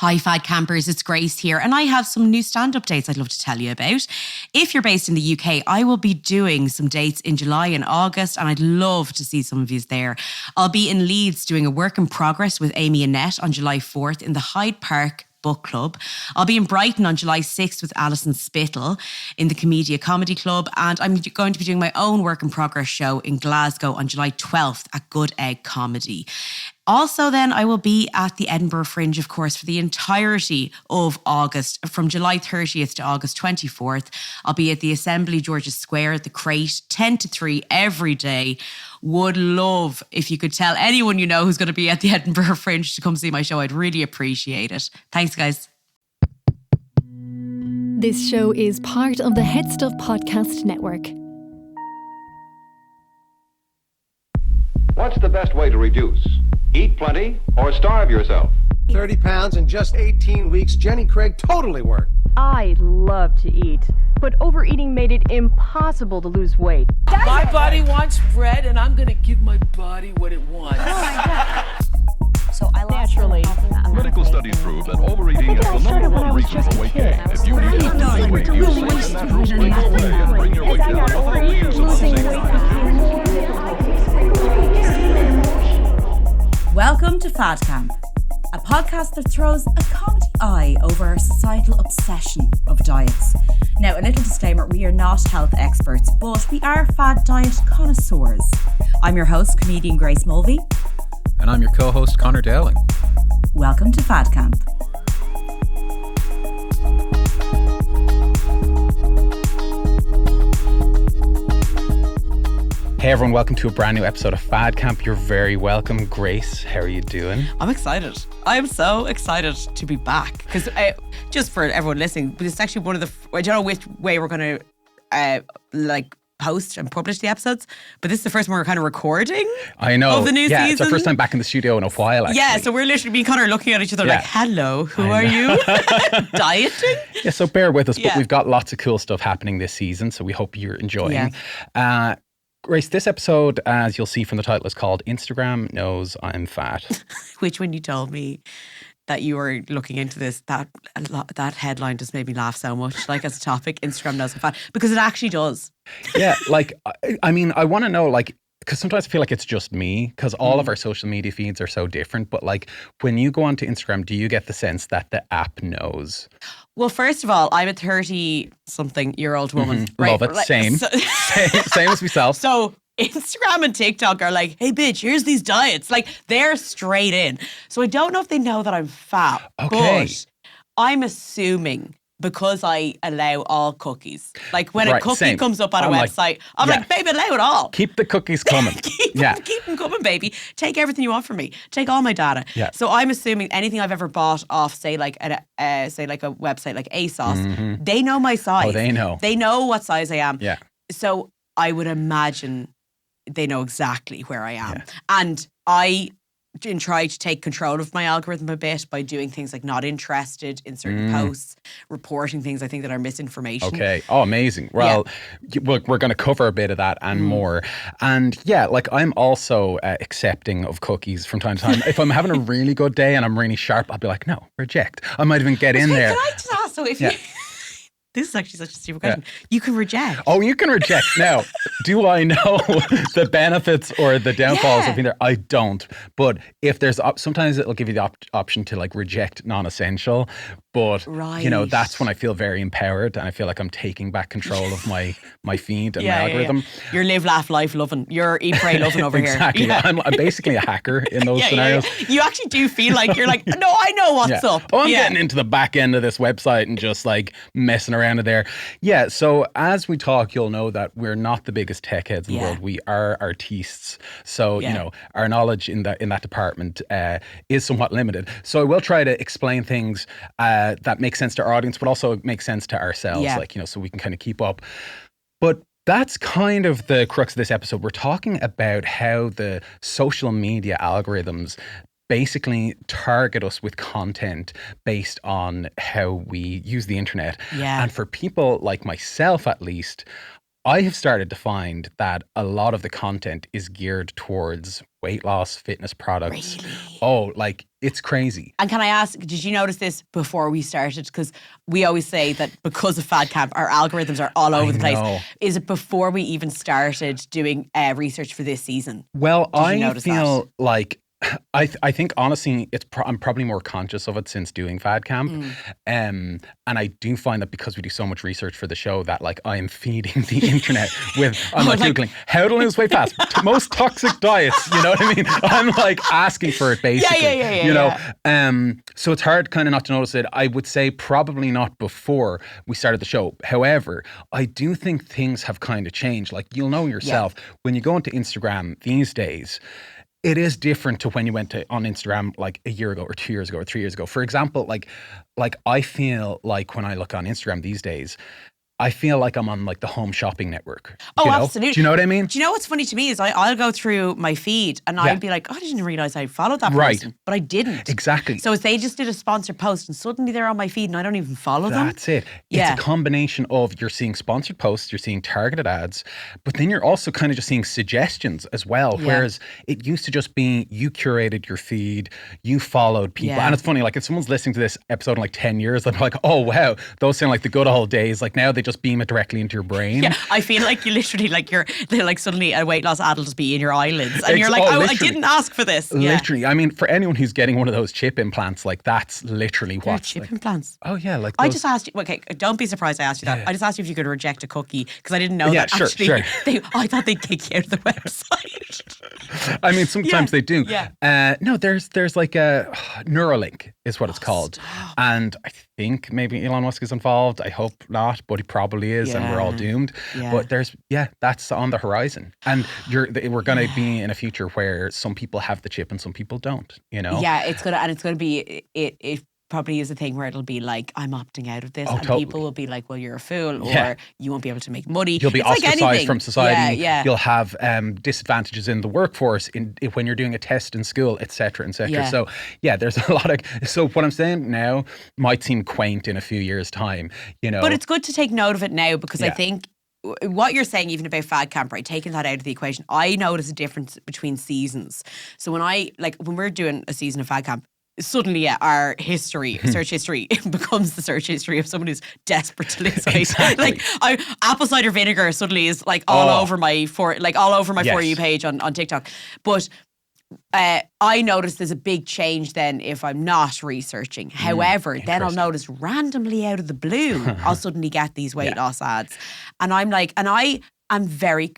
Hi Fad Campers, it's Grace here and I have some new stand-up dates I'd love to tell you about. If you're based in the UK, I will be doing some dates in July and August and I'd love to see some of you there. I'll be in Leeds doing a work in progress with Amy Annette on July 4th in the Hyde Park Book Club. I'll be in Brighton on July 6th with Alison Spittle in the Comedia Comedy Club, and I'm going to be doing my own work in progress show in Glasgow on July 12th at Good Egg Comedy. Also then I will be at the Edinburgh Fringe, of course, for the entirety of August, from July 30th to August 24th. I'll be at the Assembly George's Square, the Crate, 10 to 3 every day. Would love if you could tell anyone you know who's going to be at the Edinburgh Fringe to come see my show. I'd really appreciate it. Thanks, guys. This show is part of the Head Stuff Podcast Network. What's the best way to reduce? Eat plenty or starve yourself? 30 pounds in just 18 weeks. Jenny Craig totally worked. I love to eat, but overeating made it impossible to lose weight. My body wants bread, and I'm gonna give my body what it wants. Oh my God. So I lost Naturally. Medical studies prove that overeating is the number one reason for weight gain. If you need to lose weight, use safe and natural springs away and bring your weight down without the use of unsavory. Welcome to Fad Camp, a podcast that throws a comedy eye over our societal obsession of diets. Now, a little disclaimer, we are not health experts, but we are fad diet connoisseurs. I'm your host, comedian Grace Mulvey. And I'm your co-host, Connor Dowling. Welcome to Fad Camp. Hey everyone, welcome to a brand new episode of Fad Camp. You're very welcome. Grace, how are you doing? I'm excited. I'm so excited to be back because just for everyone listening, but it's actually one of the, I don't know which way we're going to post and publish the episodes, but this is the first one we're kind of recording. I know. Of the new season. It's our first time back in the studio in a while, actually. Yeah, so we're literally me and Connor looking at each other like, hello, who are you? Dieting? Yeah, so bear with us, but Yeah. we've got lots of cool stuff happening this season, so we hope you're enjoying. Yeah. Grace, this episode, as you'll see from the title, is called Instagram Knows I'm Fat. Which, when you told me that you were looking into this, that headline just made me laugh so much. Like, as a topic, Instagram knows I'm fat, because it actually does. Yeah, like, I mean, I want to know, like, because sometimes I feel like it's just me, because all of our social media feeds are so different. But like, when you go onto Instagram, do you get the sense that the app knows? Well, first of all, I'm a 30-something-year-old woman. Mm-hmm. Love it. Same. Same as myself. So Instagram and TikTok are like, hey, bitch, here's these diets. Like, they're straight in. So I don't know if they know that I'm fat. Okay. But I'm assuming, because I allow all cookies. Like, when a cookie same. comes up on a I'm website, like, I'm yeah. like, babe, allow it all. Keep the cookies coming. keep them coming, baby. Take everything you want from me. Take all my data. Yeah. So I'm assuming anything I've ever bought off, say like a website like ASOS, they know my size. Oh, they know. They know what size I am. Yeah. So I would imagine they know exactly where I am. Yeah. And I try to take control of my algorithm a bit by doing things like not interested in certain posts, reporting things I think that are misinformation. Okay. Oh, amazing. Well, we're going to cover a bit of that and more. And yeah, like, I'm also accepting of cookies from time to time. If I'm having a really good day and I'm really sharp, I'll be like, no, reject. I might even get in there. Can I just ask, so if you... This is actually such a stupid question. You can reject. Oh, you can reject. Now, do I know the benefits or the downfalls of either? I don't. But if there's, sometimes it'll give you the option to like reject non-essential. But, you know, that's when I feel very empowered and I feel like I'm taking back control of my feed and my algorithm. Yeah. You're live, laugh, life loving. You're eat, pray, loving over exactly. here. Exactly. I'm basically a hacker in those scenarios. You actually do feel like you're like, no, I know what's up. Oh, I'm getting into the back end of this website and just like messing around in there. Yeah, so as we talk, you'll know that we're not the biggest tech heads in the world. We are artistes. So, you know, our knowledge in that department is somewhat limited. So I will try to explain things that make sense to our audience, but also make sense to ourselves, like, you know, so we can kind of keep up. But that's kind of the crux of this episode. We're talking about how the social media algorithms basically target us with content based on how we use the internet. Yeah. And for people like myself, at least, I have started to find that a lot of the content is geared towards weight loss, fitness products. Really? Oh, like it's crazy. And can I ask, did you notice this before we started? Because we always say that because of Fad Camp, our algorithms are all over the place. know. Is it before we even started doing research for this season? Well, Did you I notice feel that? like I think honestly, I'm probably more conscious of it since doing Fad Camp, and I do find that because we do so much research for the show that like I am feeding the internet with I'm like googling how to lose weight fast, most toxic diets. You know what I mean? I'm like asking for it basically. You know, so it's hard kind of not to notice it. I would say probably not before we started the show. However, I do think things have kind of changed. Like you'll know yourself when you go into Instagram these days. It is different to when you went on Instagram like a year ago or 2 years ago or 3 years ago. For example, like I feel like when I look on Instagram these days, I feel like I'm on like the home shopping network. Oh, you know? absolutely. Do you know what I mean? Do you know what's funny to me is I'll go through my feed and I'll be like, oh, I didn't realise I followed that person. But I didn't. Exactly. So if they just did a sponsored post and suddenly they're on my feed and I don't even follow them. That's it. It's a combination of you're seeing sponsored posts, you're seeing targeted ads, but then you're also kind of just seeing suggestions as well. Yeah. Whereas it used to just be you curated your feed, you followed people. Yeah. And it's funny, like if someone's listening to this episode in like 10 years, they're like, oh wow, those sound like the good old days. Like now they just beam it directly into your brain. Yeah, I feel like you literally they're like suddenly a weight loss ad will just be in your eyelids and you're like, oh, I didn't ask for this. Yeah. Literally. I mean, for anyone who's getting one of those chip implants, like that's literally They're what. chip implants. Oh yeah, like I those- just asked you, okay, don't be surprised I asked you that. Yeah. I just asked you if you could reject a cookie because I didn't know Yeah, that sure, actually. sure. I thought they'd kick you out of the website. I mean, sometimes they do. Yeah. No, there's like a Neuralink is what it's called. And I think maybe Elon Musk is involved. I hope not, but he probably is and we're all doomed. Yeah. But that's on the horizon. And we're going to be in a future where some people have the chip and some people don't, you know? Yeah, it's gonna be it probably is a thing where it'll be like, I'm opting out of this, and totally. people will be like, well, you're a fool, Yeah. or you won't be able to make money. You'll be It's like ostracized anything. from society. Yeah. You'll have disadvantages in the workforce when you're doing a test in school, etc., etc. Yeah. So yeah, there's a lot of. So what I'm saying now might seem quaint in a few years' time, you know. But it's good to take note of it now because I Yeah. think what you're saying, even about Fad Camp, right, taking that out of the equation, I notice a difference between seasons. So when we're doing a season of Fad Camp, suddenly our history, search history, becomes the search history of someone who's desperate to lose weight. Exactly. Like apple cider vinegar suddenly is like all over my For You page on TikTok. But I notice there's a big change then if I'm not researching. However, then I'll notice randomly out of the blue, I'll suddenly get these weight loss ads. And I'm like, and I am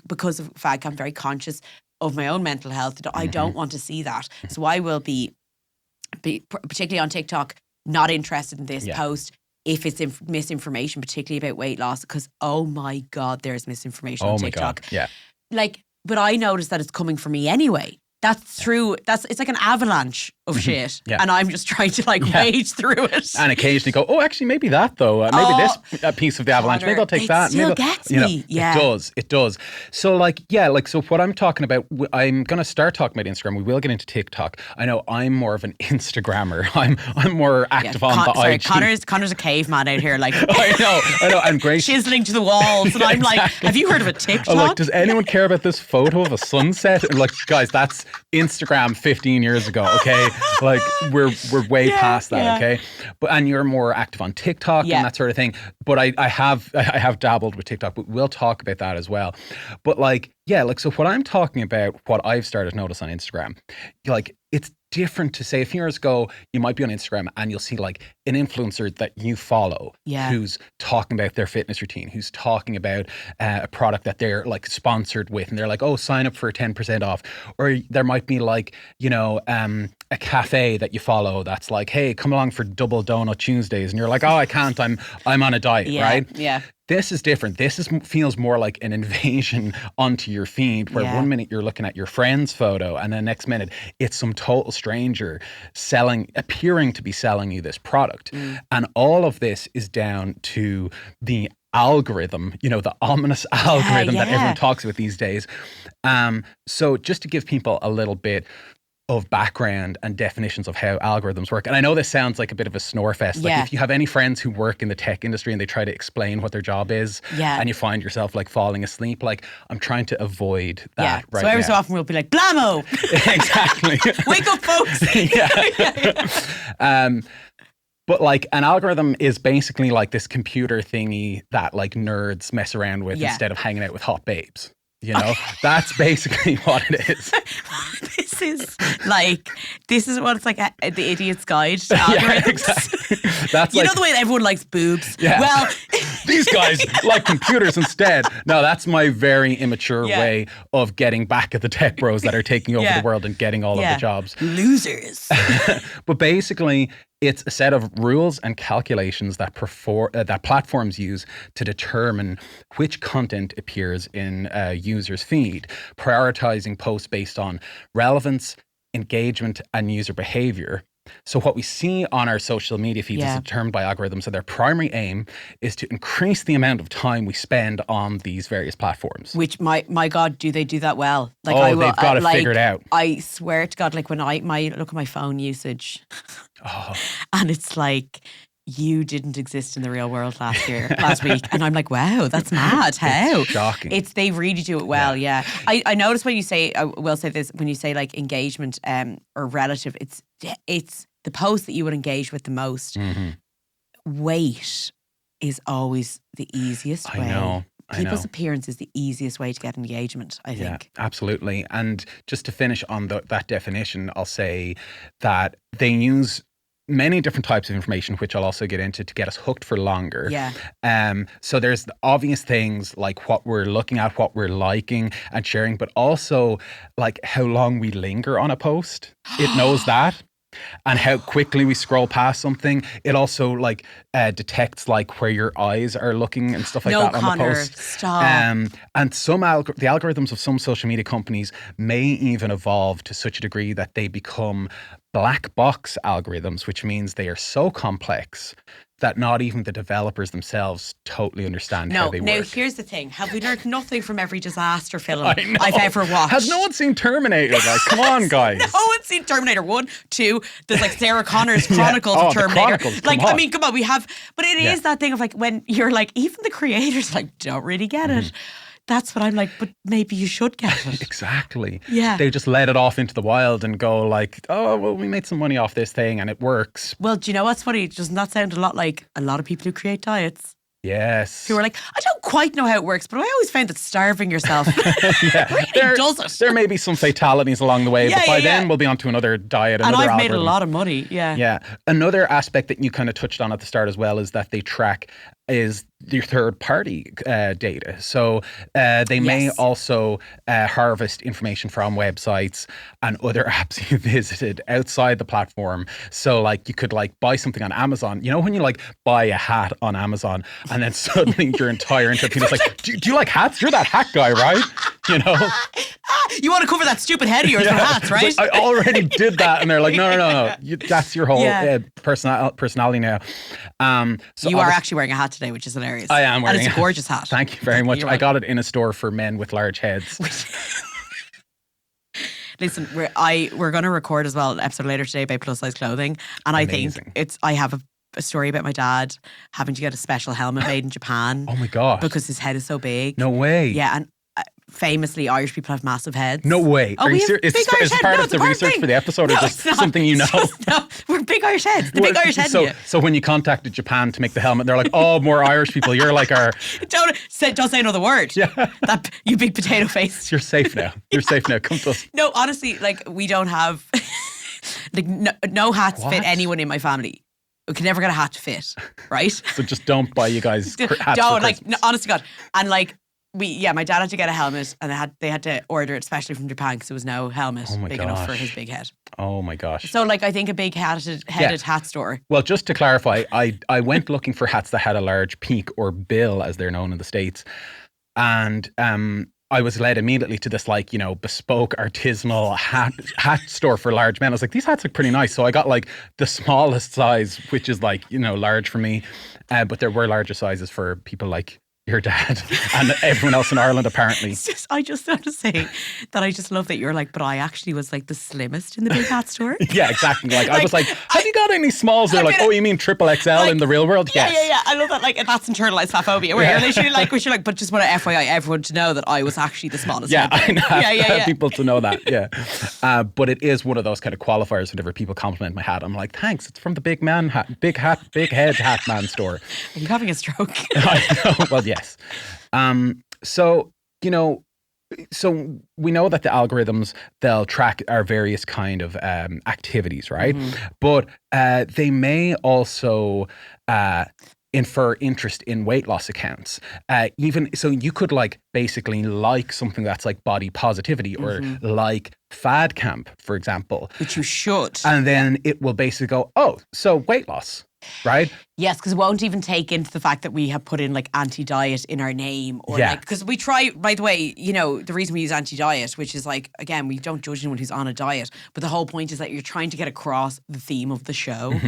because of Fad Camp, very conscious of my own mental health. I don't want to see that. So I will be particularly on TikTok, not interested in this post if it's misinformation, particularly about weight loss, because oh my God, there's misinformation on TikTok. God. Yeah. Like, but I notice that it's coming for me anyway. It's like an avalanche of shit. Yeah. And I'm just trying to wade through it. And occasionally go, oh, actually, maybe that though. Maybe this piece of the avalanche. Maybe I'll take it that. still Maybe gets you know, me. Yeah. It does. So so what I'm talking about, I'm going to start talking about Instagram. We will get into TikTok. I know I'm more of an Instagrammer. I'm more active on the IG. Connor's a caveman out here, like I know. I'm great. chiseling to the walls. And I'm like, have you heard of a TikTok? I'm like, does anyone care about this photo of a sunset? And like, guys, that's Instagram 15 years ago, okay? Like, we're way past that, okay? And you're more active on TikTok and that sort of thing. But I have dabbled with TikTok, but we'll talk about that as well. But so what I'm talking about, what I've started to notice on Instagram, it's different to say a few years ago, you might be on Instagram and you'll see like an influencer that you follow who's talking about their fitness routine, who's talking about a product that they're like sponsored with, and they're like, oh, sign up for 10% off. Or there might be like, a cafe that you follow that's like, hey, come along for double donut Tuesdays. And you're like, oh, I can't, I'm on a diet, right? Yeah. This is different. Feels more like an invasion onto your feed where 1 minute you're looking at your friend's photo and the next minute it's some total stranger appearing to be selling you this product. And all of this is down to the algorithm, the ominous algorithm that everyone talks about these days. So just to give people a little bit of background and definitions of how algorithms work. And I know this sounds like a bit of a snore fest. Like if you have any friends who work in the tech industry and they try to explain what their job is and you find yourself like falling asleep, like I'm trying to avoid that right so every now. so often we'll be like, blammo! Exactly. Wake up, folks! But like an algorithm is basically like this computer thingy that like nerds mess around with instead of hanging out with hot babes. You know, that's basically what it is. This is what it's like, the idiot's guide to algorithms. Yeah, exactly. That's you know the way that everyone likes boobs? Yeah. Well, these guys like computers instead. No, that's my very immature way of getting back at the tech bros that are taking over the world and getting all of the jobs. Losers. But basically, it's a set of rules and calculations that that platforms use to determine which content appears in a user's feed, prioritizing posts based on relevance, engagement, and user behavior. So what we see on our social media feeds is determined by algorithms, and their primary aim is to increase the amount of time we spend on these various platforms. Which, my God, do they do that well? Like, they've got it figured out. I swear to God, like when I look at my phone usage, and it's like, you didn't exist in the real world last week. And I'm like, wow, that's mad. How? It's shocking. They really do it well, I notice when you say, I will say this, when you say like engagement or relative, it's the post that you would engage with the most. Weight is always the easiest way. I know. People's appearance is the easiest way to get engagement, I think. Yeah, absolutely. And just to finish on that definition, I'll say that they use many different types of information, which I'll also get into, to get us hooked for longer. So there's the obvious things like what we're looking at, what we're liking and sharing, but also like how long we linger on a post. It knows that. And how quickly we scroll past something. It also like detects like where your eyes are looking and stuff like that on the post. Stop. And the algorithms of some social media companies may even evolve to such a degree that they become black box algorithms, which means they are so complex that not even the developers themselves totally understand how they work. Now, here's the thing. Have we learned nothing from every disaster film I've ever watched? Has no one seen Terminator? Like, come on, guys. No one's seen Terminator 1, 2. There's like Sarah Connor's Chronicles of Terminator. I mean, come on, we have. But it is that thing of like when you're like, even the creators like don't really get it. That's what I'm like, but maybe you should get it. Exactly. Yeah. They just let it off into the wild and go like, oh, well, we made some money off this thing and it works. Well, do you know what's funny? Doesn't that sound a lot like a lot of people who create diets? Yes. Who are like, I don't quite know how it works, but I always found that starving yourself really does it. There may be some fatalities along the way, but by then we'll be onto another diet. And I've made a algorithm. lot of money. Yeah. Another aspect that you kind of touched on at the start as well is that they track is your third party data. So they may also harvest information from websites and other apps you visited outside the platform. So like you could like buy something on Amazon. You know when you like buy a hat on Amazon and then suddenly your entire internet is like, do you like hats? You're that hat guy, right? You know? You want to cover that stupid head of yours for hats, right? Like, I already did that. And they're like, no. That's your whole personality now. So you are actually wearing a hat today, which is hilarious. I am wearing and it's a gorgeous hat. Thank you very much. I got it in a store for men with large heads. Listen, we're going to record as well an episode later today about plus size clothing, and Amazing. I think I have a story about my dad having to get a special helmet made in Japan. Oh my gosh! Because his head is so big. No way. Yeah, and famously, Irish people have massive heads. No way. Oh, Are you serious? Is it part of the research for the episode, or just something you know? No, we're big Irish heads. The big Irish head. So when you contacted Japan to make the helmet, they're like, "Oh, more Irish people. You're like our." Don't say another word. Yeah. That you big potato face. You're safe now. You're safe now. Come to us. No, honestly, like we don't have like no hats fit anyone in my family. We can never get a hat to fit, right? So just don't buy you guys hats. Don't, like, no, honest to God. And like my dad had to get a helmet, and they had to order it especially from Japan because there was no helmet big enough for his big head. Oh my gosh. So like I think a big headed hat store. Well, just to clarify, I went looking for hats that had a large peak or bill, as they're known in the States. And I was led immediately to this like, bespoke artisanal hat store for large men. I was like, these hats look pretty nice. So I got like the smallest size, which is like, large for me. But there were larger sizes for people like your dad and everyone else in Ireland, apparently. I just have to say that I just love that you're like, but I actually was like the slimmest in the big hat store. Yeah, exactly. Like I was like, have you got any smalls? They're like, oh, you mean triple XL in the real world? Yeah, Yes. yeah. I love that. Like, that's internalized fat phobia. Where you're literally like, but just want to FYI everyone to know that I was actually the smallest. Yeah, I know. Yeah. People to know that. Yeah. But it is one of those kind of qualifiers whenever people compliment my hat. I'm like, thanks. It's from the big head hat man store. Are you having a stroke? I know. Well, yes. So, so we know that the algorithms, they'll track our various kind of activities, right? But they may also infer interest in weight loss accounts. Even so, you could like basically like something that's like body positivity or like Fad Camp, for example. Which you should. And then it will basically go, oh, so weight loss. Right? Yes, because it won't even take into the fact that we have put in like anti-diet in our name or like, because we try, by the way, the reason we use anti-diet, which is like, again, we don't judge anyone who's on a diet, but the whole point is that you're trying to get across the theme of the show.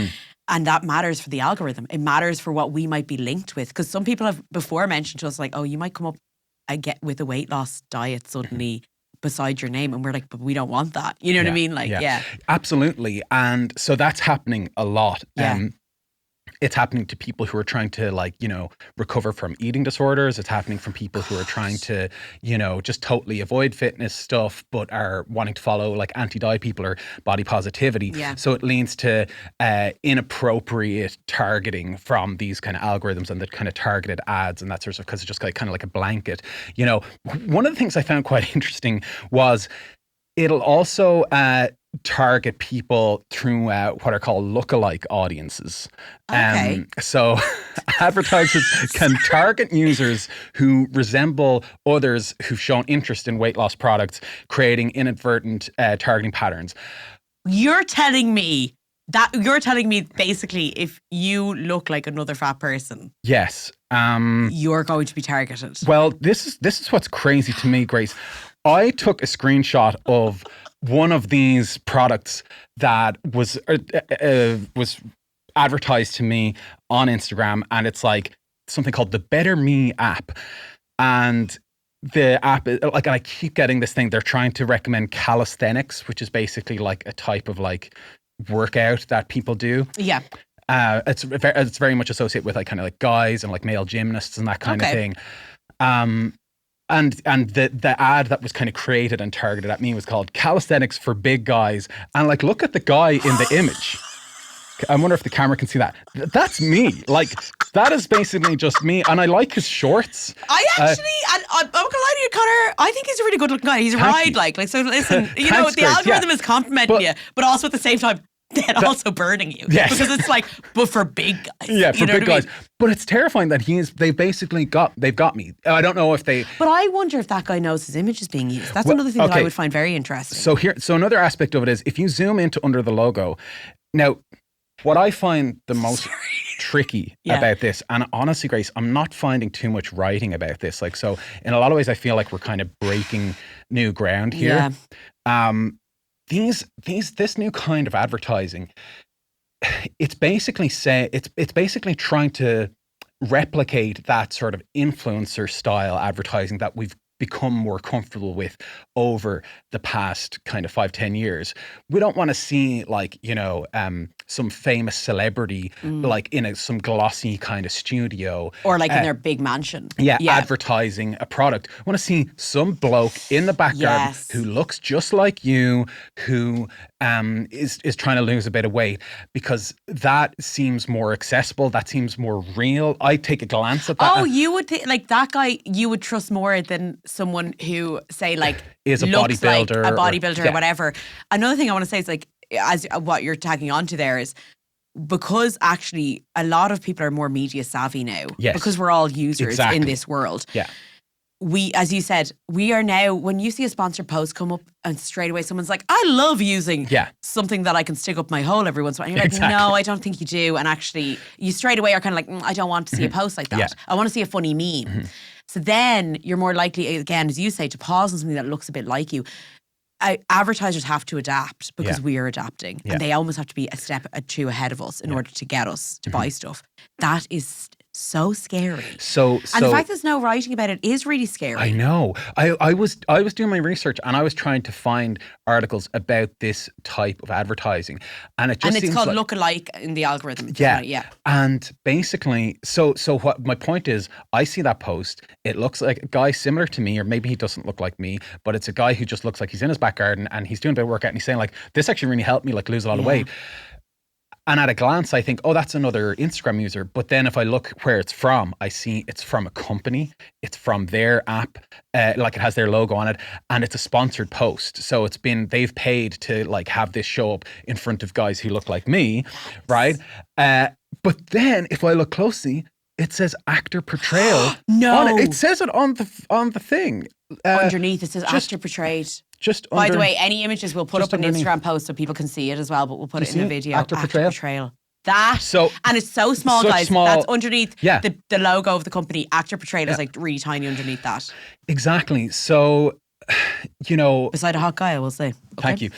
And that matters for the algorithm. It matters for what we might be linked with. Because some people have before mentioned to us like, oh, you might come up and get with a weight loss diet suddenly beside your name. And we're like, but we don't want that. You know what I mean? Like, yeah. Absolutely. And so that's happening a lot. It's happening to people who are trying to recover from eating disorders. It's happening from people who are trying to, just totally avoid fitness stuff, but are wanting to follow like anti-diet people or body positivity. Yeah. So it leads to inappropriate targeting from these kind of algorithms and the kind of targeted ads and that sort of stuff, because it's just kind of like a blanket. One of the things I found quite interesting was it'll also target people through what are called lookalike audiences. Okay. So advertisers can target users who resemble others who've shown interest in weight loss products, creating inadvertent targeting patterns. You're telling me basically if you look like another fat person. Yes. You're going to be targeted. Well, this is what's crazy to me, Grace. I took a screenshot of one of these products that was advertised to me on Instagram, and it's like something called the Better Me app. And the app is like, and I keep getting this thing. They're trying to recommend calisthenics, which is basically like a type of like workout that people do. Yeah. It's very much associated with like kind of like guys and like male gymnasts and that kind of thing. And the ad that was kind of created and targeted at me was called Calisthenics for Big Guys. And like, look at the guy in the image. I wonder if the camera can see that. That's me. Like, that is basically just me. And I like his shorts. I actually, and I'm not gonna lie to you, Connor, I think he's a really good looking guy. He's a ride, like so listen, Thanks, the Grace, algorithm is complimenting you, but also at the same time, then also burning you. Yes. Because it's like, but for big guys. Yeah, for big guys. I mean? But it's terrifying that they've got me. I don't know if they... But I wonder if that guy knows his image is being used. That's another thing that I would find very interesting. So another aspect of it is, if you zoom into under the logo, now, what I find the most tricky about this, and honestly, Grace, I'm not finding too much writing about this. Like, so in a lot of ways, I feel like we're kind of breaking new ground here. Yeah. This new kind of advertising, it's basically trying to replicate that sort of influencer style advertising that we've become more comfortable with over the past kind of 5-10 years. We don't want to see like, some famous celebrity like in some glossy kind of studio. Or like in their big mansion. Yeah, advertising a product. I want to see some bloke in the back garden who looks just like you, who is trying to lose a bit of weight, because that seems more accessible. That seems more real. I take a glance at that. Oh, you would think like that guy you would trust more than someone who say like is a bodybuilder, or whatever. Another thing I want to say is like, as what you're tagging onto there is, because actually a lot of people are more media savvy now. Yes. Because we're all users in this world. Yeah. We, as you said, we are now, when you see a sponsored post come up and straight away someone's like, I love using something that I can stick up my hole every once in a while. And you're like, no, I don't think you do. And actually you straight away are kind of like, I don't want to see a post like that. Yeah. I want to see a funny meme. So then you're more likely, again, as you say, to pause on something that looks a bit like you. Advertisers have to adapt because we are adapting, and they almost have to be a step or two ahead of us in order to get us to buy stuff. That is so scary. So And the fact there's no writing about it is really scary. I know. I was doing my research and I was trying to find articles about this type of advertising, and it just it's seems called like, look-alike in the algorithm. Yeah. And basically, so what my point is, I see that post. It looks like a guy similar to me, or maybe he doesn't look like me, but it's a guy who just looks like he's in his back garden and he's doing a bit of workout and he's saying like, this actually really helped me like lose a lot of weight. And at a glance, I think, oh, that's another Instagram user. But then if I look where it's from, I see it's from a company. It's from their app, like it has their logo on it, and it's a sponsored post. So they've paid to like have this show up in front of guys who look like me, right? But then if I look closely, it says actor portrayal. No, on it. It says it on the thing. Underneath it says actor portrayed. By the way, any images we'll put up an Instagram post so people can see it as well, but we'll put it in a video. Actor portrayal. And it's so small, guys. Small, that's underneath the logo of the company. Actor portrayal is like really tiny underneath that. Exactly. So, beside a hot guy, I will say. Okay. Thank you.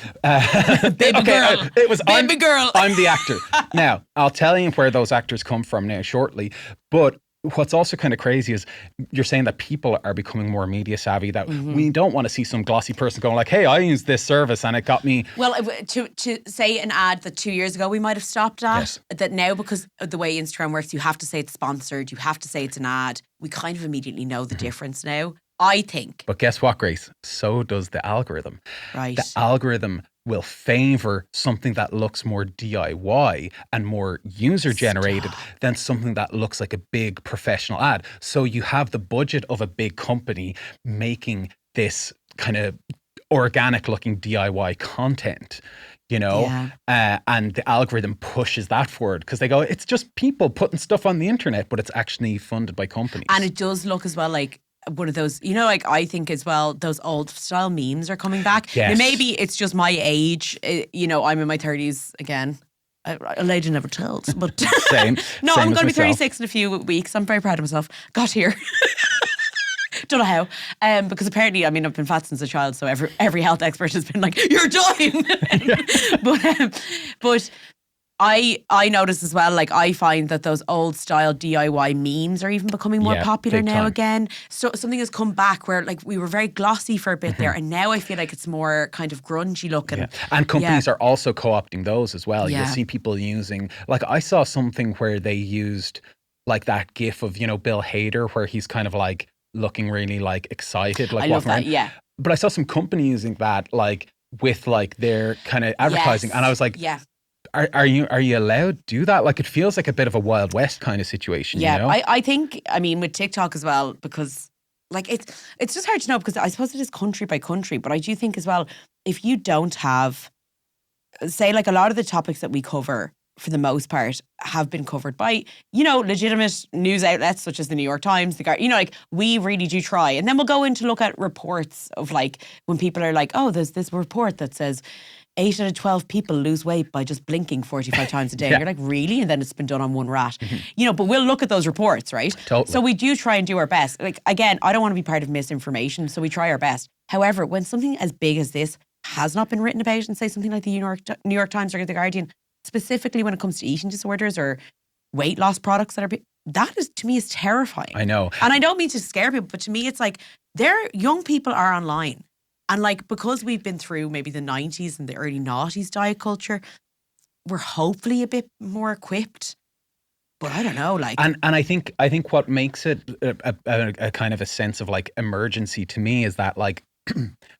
Baby girl. It was Baby girl. I'm the actor. Now, I'll tell you where those actors come from now shortly. But what's also kind of crazy is you're saying that people are becoming more media savvy, that we don't want to see some glossy person going like, hey, I used this service and it got me. Well, to say an ad that 2 years ago we might have stopped at, that now because of the way Instagram works, you have to say it's sponsored, you have to say it's an ad. We kind of immediately know the difference now, I think. But guess what, Grace? So does the algorithm. Right. The algorithm will favor something that looks more DIY and more user generated than something that looks like a big professional ad. So you have the budget of a big company making this kind of organic looking DIY content, and the algorithm pushes that forward because they go, it's just people putting stuff on the internet, but it's actually funded by companies. And it does look as well like one of those, like I think as well, those old style memes are coming back. Yes. Now, maybe it's just my age. I'm in my 30s again. A lady never tells, but Same. No, Same I'm as going to be myself. 36 in a few weeks. I'm very proud of myself. Got here. Don't know how. Because apparently, I've been fat since a child, so every health expert has been like, "You're dying." But I notice as well, like I find that those old style DIY memes are even becoming more popular now again. So something has come back where like we were very glossy for a bit there, and now I feel like it's more kind of grungy looking. Yeah. And companies are also co-opting those as well. Yeah. You'll see people using, like I saw something where they used like that gif of, Bill Hader where he's kind of like looking really like excited. Like I love that, But I saw some company using that like with like their kind of advertising, and I was like, Are you allowed to do that? Like it feels like a bit of a Wild West kind of situation. I think with TikTok as well, because like it's just hard to know, because I suppose it is country by country, but I do think as well, if you don't have, say like a lot of the topics that we cover for the most part have been covered by, legitimate news outlets such as the New York Times, like we really do try. And then we'll go in to look at reports of like when people are like, oh, there's this report that says 8 out of 12 people lose weight by just blinking 45 times a day. You're like, really? And then it's been done on one rat. But we'll look at those reports, right? Totally. So we do try and do our best. Like, again, I don't want to be part of misinformation, so we try our best. However, when something as big as this has not been written about, and say something like the New York Times or the Guardian, specifically when it comes to eating disorders or weight loss products that is, to me, is terrifying. I know. And I don't mean to scare people, but to me, it's like young people are online. And like, because we've been through maybe the 90s and the early 90s diet culture, we're hopefully a bit more equipped. But I don't know, like, and I think what makes it a kind of a sense of like emergency to me is that like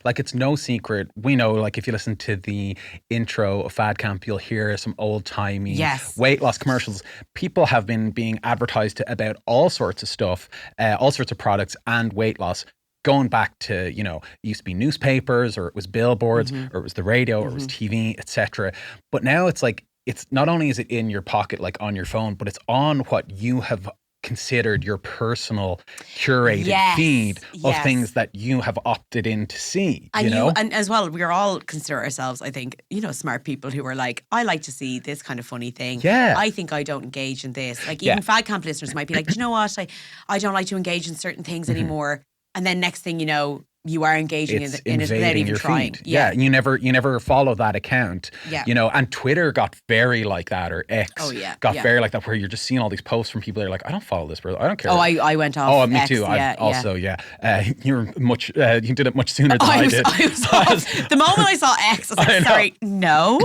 like it's no secret, we know, like if you listen to the intro of Fad Camp, you'll hear some old timey weight loss commercials. People have been being advertised to about all sorts of stuff, all sorts of products and weight loss. Going back to, it used to be newspapers, or it was billboards, or it was the radio, or it was TV, etc. But now it's like, it's not only is it in your pocket, like on your phone, but it's on what you have considered your personal curated feed of things that you have opted in to see. And and as well, we all consider ourselves, I think, smart people who are like, I like to see this kind of funny thing. Yeah. I think I don't engage in this. Like even Fad Camp listeners might be like, do you know what? I don't like to engage in certain things anymore. And then next thing you know, you are engaging it's in it without invading even your trying. feed. Yeah, you never follow that account. Yeah. You know, and Twitter got very like that, or X got very like that, where you're just seeing all these posts from people that are like, I don't follow this person. I don't care. Oh, I went off. Oh, me X, too. I also, you're much. You did it much sooner than I did. I was off. The moment I saw X, I was like, sorry, no.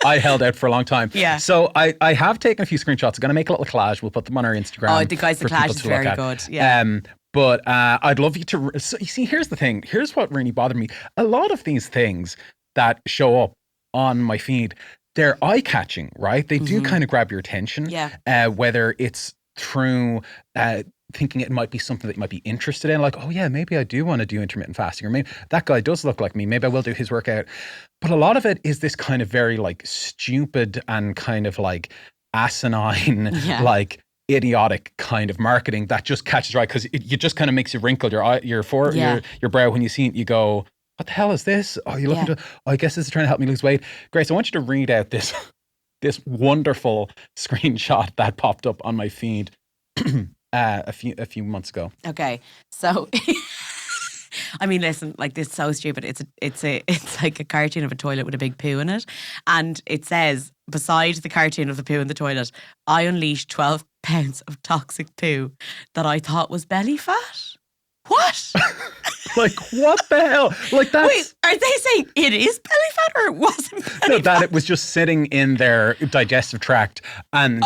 I held out for a long time. Yeah. So I have taken a few screenshots. I'm going to make a little collage. We'll put them on our Instagram. Oh, the collage is very good. Yeah. But I'd love you to. So you see, here's the thing. Here's what really bothered me. A lot of these things that show up on my feed, they're eye-catching, right? They do kind of grab your attention. Yeah. Whether it's through thinking it might be something that you might be interested in, like, oh yeah, maybe I do want to do intermittent fasting, or maybe that guy does look like me. Maybe I will do his workout. But a lot of it is this kind of very like stupid and kind of like asinine, like idiotic kind of marketing that just catches your eye, because it just kind of makes you wrinkle your eye, your brow when you see it. You go, what the hell is this? Oh, you look into, I guess this is trying to help me lose weight. Grace, I want you to read out this wonderful screenshot that popped up on my feed a few months ago. Okay, so I mean, listen, like, this is so stupid. It's like a cartoon of a toilet with a big poo in it, and it says beside the cartoon of the poo in the toilet, I unleashed 12 pounds of toxic poo that I thought was belly fat. What? Like, what the hell? Like, that's... Wait, are they saying it is belly fat or it wasn't belly fat? No, that it was just sitting in their digestive tract, and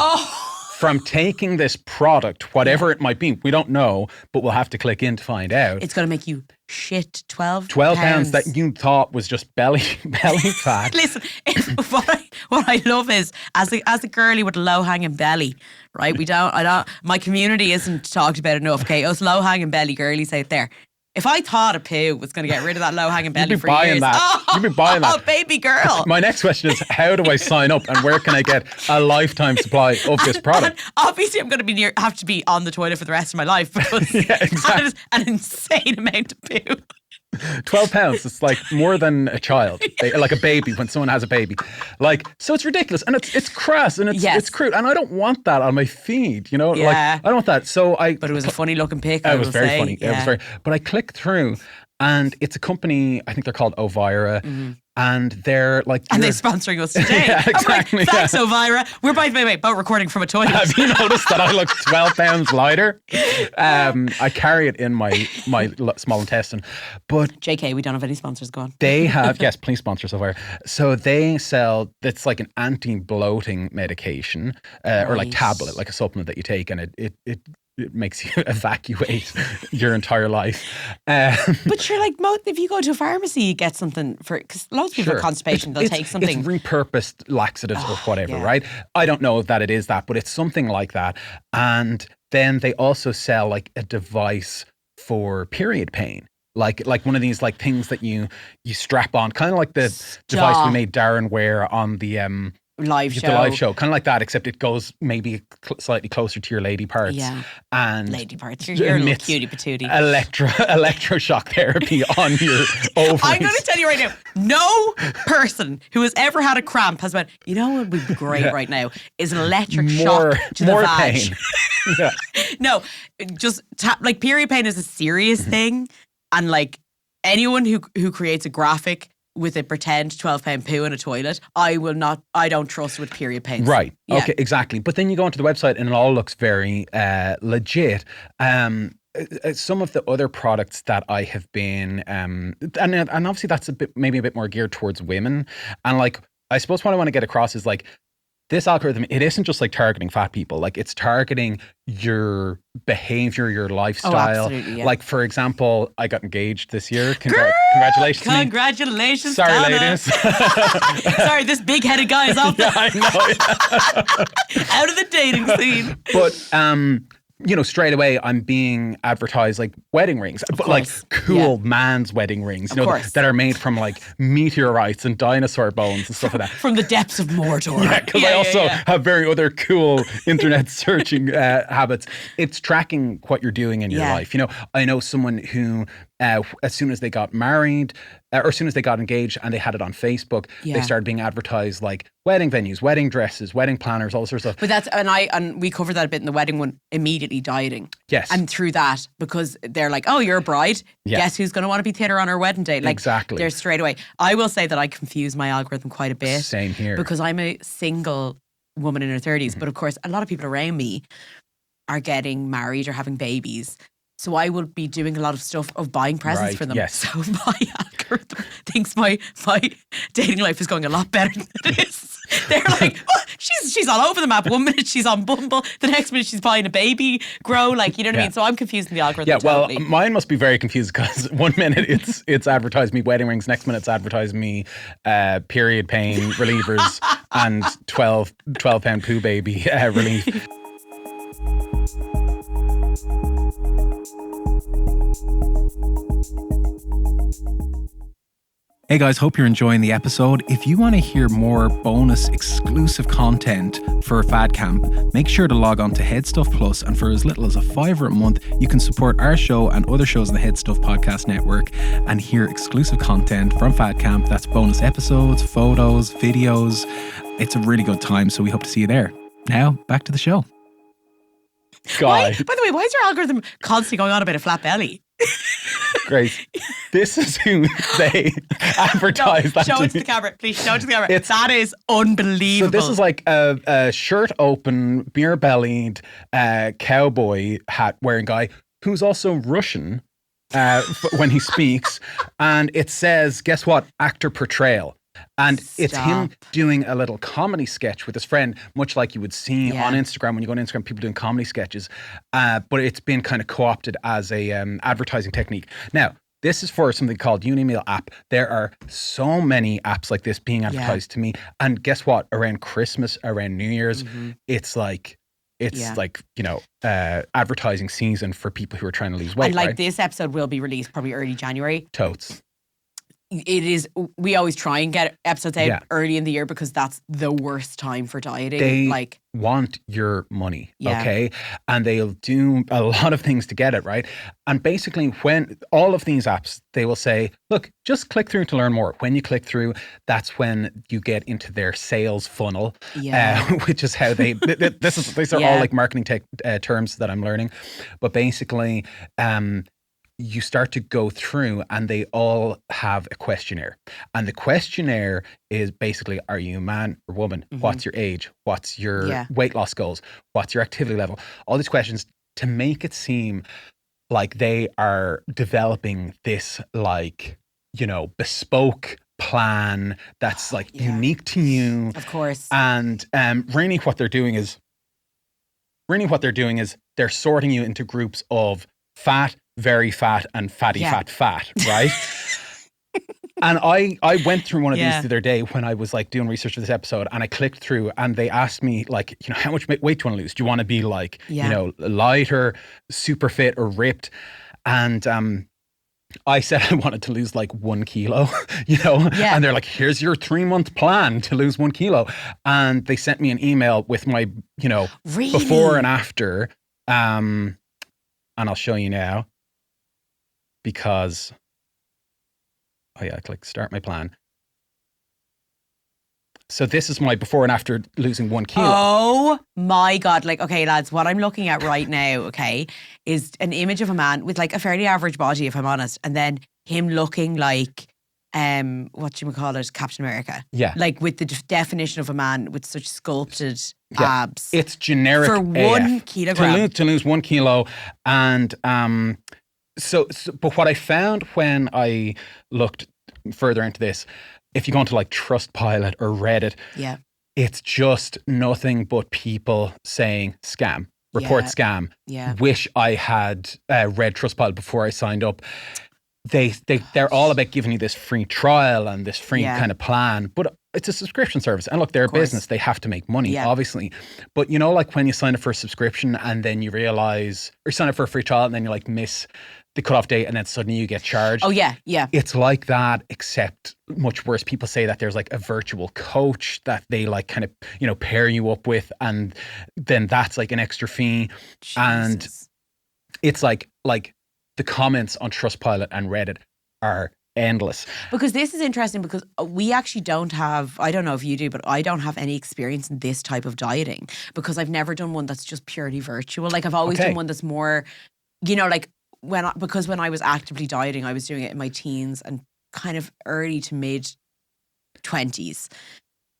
from taking this product, whatever it might be, we don't know, but we'll have to click in to find out. It's going to make you shit 12 pounds that you thought was just belly fat. Listen, what I love is, as a girly with a low hanging belly, right? My community isn't talked about enough. Okay, us low hanging belly girlies out there. If I thought a poo was going to get rid of that low hanging belly for years, you'd be buying that. Oh, baby girl. My next question is, how do I sign up, and where can I get a lifetime supply of this product? And obviously, I'm going to have to be on the toilet for the rest of my life, because that is an insane amount of poo. 12 pounds, it's like more than a child, like a baby when someone has a baby. Like, so it's ridiculous, and it's crass, and it's crude, and I don't want that on my feed, you know? Like, I don't want that. So But it was a funny looking pic. It was very funny. Yeah. It was very, but I clicked through, and it's a company, I think they're called Ovira, and they're like... And they're sponsoring us today. Yeah, exactly. Like, thanks, Ovira. We're, by the way, both recording from a toilet. Have you noticed that I look 12 pounds lighter? I carry it in my small intestine. But JK, we don't have any sponsors, go on. They have, yes, please sponsor us Ovira. So they sell, it's like an anti-bloating medication, or like tablet, like a supplement that you take, and it makes you evacuate your entire life. But you're like, if you go to a pharmacy, you get something for, because lots of people have constipation, they'll take something. It's repurposed laxatives or whatever, right? I don't know if that it is that, but it's something like that. And then they also sell like a device for period pain. Like one of these like things that you strap on, kind of like the device we made Darren wear on the live show. The live show, kind of like that, except it goes maybe slightly closer to your lady parts. Yeah. And lady parts. You're a little cutie patootie. Electroshock therapy on your ovaries. I'm going to tell you right now, no person who has ever had a cramp has went, you know what would be great right now is an electric shock to the vag. Pain. Yeah. No, just like, period pain is a serious thing, and like anyone who creates a graphic with a pretend 12-pound poo in a toilet, I don't trust with period pains. Right. Yeah. Okay, exactly. But then you go onto the website and it all looks very legit. Some of the other products that I have been, and obviously that's maybe a bit more geared towards women. And like, I suppose what I want to get across is like, this algorithm, it isn't just like targeting fat people. Like, it's targeting your behavior, your lifestyle. Oh, absolutely, yeah. Like, for example, I got engaged this year. Congratulations. Congratulations. Sorry, Donna. ladies. Sorry, this big-headed guy is off I know. out of the dating scene. But you know, straight away I'm being advertised like wedding rings, but like cool man's wedding rings, you know, that are made from like meteorites and dinosaur bones and stuff like that. From the depths of Mordor. Yeah, because I also have very other cool internet searching habits. It's tracking what you're doing in your life. You know, I know someone who as soon as they got married, or as soon as they got engaged and they had it on Facebook, they started being advertised like wedding venues, wedding dresses, wedding planners, all sorts of stuff. But that's, and we covered that a bit in the wedding one, immediately dieting. Yes. And through that, because they're like, oh, you're a bride. Guess who's going to want to be thinner on her wedding day? Like, exactly. They're straight away. I will say that I confuse my algorithm quite a bit. Same here. Because I'm a single woman in her 30s. But of course, a lot of people around me are getting married or having babies. So I will be doing a lot of stuff of buying presents for them. Yes. So my algorithm thinks my dating life is going a lot better than it is. They're like, oh, she's all over the map. 1 minute she's on Bumble, the next minute she's buying a baby grow. Like, you know what I mean? So I'm confusing the algorithm. Yeah, well, totally. mine must be very confused because 1 minute it's advertising me wedding rings, next minute it's advertising me period pain relievers and 12 pound poo baby relief. Hey guys, hope you're enjoying the episode. If you want to hear more bonus exclusive content for Fad Camp, make sure to log on to Head Stuff Plus, and for as little as $5 a month, you can support our show and other shows in the Head Stuff Podcast Network and hear exclusive content from Fad Camp. That's bonus episodes, photos, videos. It's a really good time, so we hope to see you there. Now, back to the show. By the way, why is your algorithm constantly going on about a flat belly? Grace, this is who they advertise that show it to to the camera, please. Show it to the camera. That is unbelievable. So this is like a shirt open, beer bellied, cowboy hat wearing guy who's also Russian when he speaks, and it says, guess what? Actor portrayal. And it's him doing a little comedy sketch with his friend, much like you would see on Instagram. When you go on Instagram, people doing comedy sketches. But it's been kind of co-opted as a advertising technique. Now, this is for something called Unimeal app. There are so many apps like this being advertised to me. And guess what? Around Christmas, around New Year's, it's like, you know, advertising season for people who are trying to lose weight. And like this episode will be released probably early January. Totes. It is, we always try and get episodes out early in the year because that's the worst time for dieting. They want your money, okay? And they'll do a lot of things to get it, right? And basically, when all of these apps, they will say, look, just click through to learn more. When you click through, that's when you get into their sales funnel, which is how they, these are all like marketing terms that I'm learning. But basically, you start to go through and they all have a questionnaire. And the questionnaire is basically, are you a man or woman? What's your age? What's your weight loss goals? What's your activity level? All these questions to make it seem like they are developing this, like, you know, bespoke plan that's like unique to you. Of course. And really what they're doing is they're sorting you into groups of fat, very fat, and fatty fat, right? And I went through one of these the other day when I was like doing research for this episode, and I clicked through and they asked me, like, you know, how much weight do you want to lose? Do you want to be like, you know, lighter, super fit, or ripped? And I said I wanted to lose like 1 kilo, you know, and they're like, here's your 3-month plan to lose 1 kilo. And they sent me an email with my, you know, before and after, and I'll show you now. Because, I click start my plan. So this is my before and after losing 1 kilo. Oh my God. Like, okay, lads, what I'm looking at right now, okay, is an image of a man with like a fairly average body, if I'm honest. And then him looking like, whatchamacallit, Captain America. Yeah. Like with the definition of a man with such sculpted abs. It's generic for 1 kilogram. To lose 1 kilo. And, So, but what I found when I looked further into this, if you go into like Trustpilot or Reddit, it's just nothing but people saying scam, report scam. Yeah. Wish I had read Trustpilot before I signed up. They're all about giving you this free trial and this free kind of plan, but it's a subscription service. And look, they're a business. They have to make money, obviously. But you know, like when you sign up for a subscription and then you realize, or you sign up for a free trial and then you like miss the cutoff date and then suddenly you get charged. Oh yeah, yeah. It's like that, except much worse. People say that there's like a virtual coach that they like kind of, you know, pair you up with, and then that's like an extra fee. Jesus. And it's like the comments on Trustpilot and Reddit are endless. Because this is interesting because we actually don't have, I don't know if you do, but I don't have any experience in this type of dieting because I've never done one that's just purely virtual. Like I've always done one that's more, you know, like because when I was actively dieting, I was doing it in my teens and kind of early to mid 20s.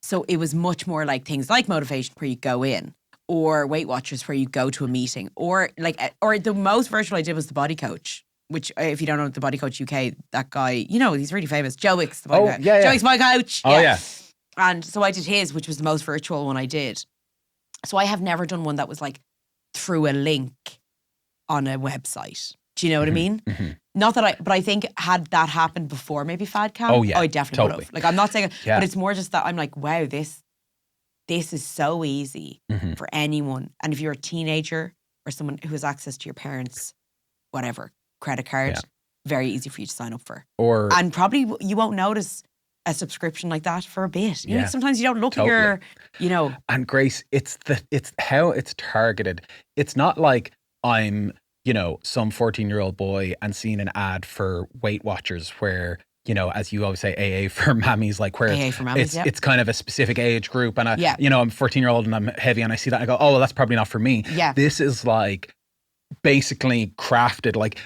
So it was much more like things like Motivation where you go in, or Weight Watchers where you go to a meeting, or the most virtual I did was the Body Coach. Which, if you don't know the Body Coach UK, that guy, you know, he's really famous. Joe Wicks, the Body Coach. Yeah. Joe Wicks, Body Coach. Oh, yeah. And so I did his, which was the most virtual one I did. So I have never done one that was like through a link on a website. Do you know what I mean? Mm-hmm. Not that but I think had that happened before maybe Fad Camp, I definitely would have. Like I'm not saying, but it's more just that I'm like, wow, this is so easy for anyone. And if you're a teenager or someone who has access to your parents, whatever, credit card, very easy for you to sign up for. And probably you won't notice a subscription like that for a bit. You know, sometimes you don't look at your, you know. And Grace, it's how it's targeted. It's not like I'm, you know, some 14-year-old boy and seeing an ad for Weight Watchers where, you know, as you always say, AA for mammies, like where it's kind of a specific age group. And you know, I'm 14-year-old and I'm heavy and I see that and I go, oh, well, that's probably not for me. Yeah. This is like basically crafted like